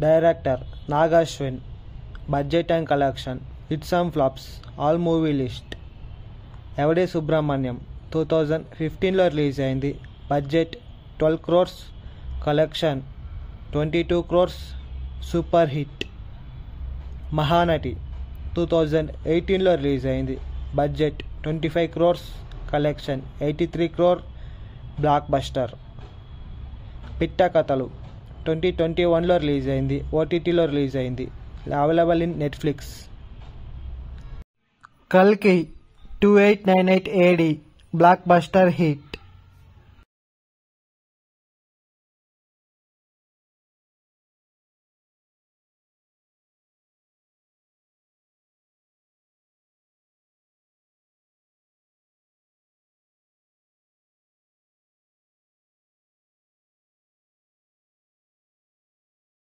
Director Nag Ashwin. Budget and collection, hits and flops, all movie list. Evade Subrahmanyam 2015లో release అయింది. Budget 12 crores, collection 22 crores, super hit. Mahanati 2018లో release అయింది. Budget 25 crores, collection 83 crore, blockbuster. Pitta Kathalu 2021లో release అయింది. ఓటీటీలో release అయింది. Available in Netflix. కల్కి 2898 AD block buster hit.